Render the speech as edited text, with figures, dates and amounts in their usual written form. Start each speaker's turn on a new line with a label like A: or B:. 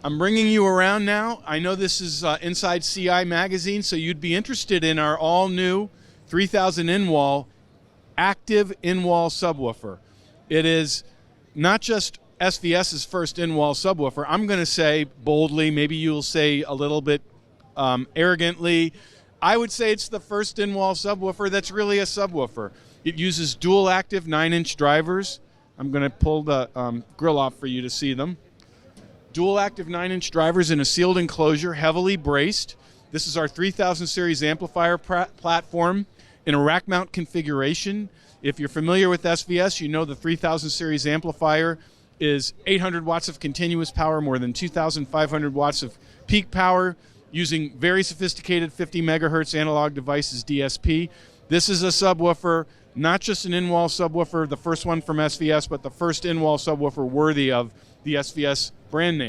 A: I'm bringing you around now. I know this is Inside CI magazine, so you'd be interested in our all-new 3000 in-wall, active in-wall subwoofer. It is not just SVS's first in-wall subwoofer. I'm going to say boldly, maybe you'll say a little bit arrogantly, I would say it's the first in-wall subwoofer that's really a subwoofer. It uses dual active 9-inch drivers. I'm going to pull the grill off for you to see them. Dual active 9-inch drivers in a sealed enclosure, heavily braced. This is our 3000 series amplifier platform in a rack mount configuration. If you're familiar with SVS, you know the 3000 series amplifier is 800 watts of continuous power, more than 2,500 watts of peak power, using very sophisticated 50 megahertz analog devices, DSP. This is a subwoofer, not just an in-wall subwoofer, the first one from SVS, but the first in-wall subwoofer worthy of the SVS brand name.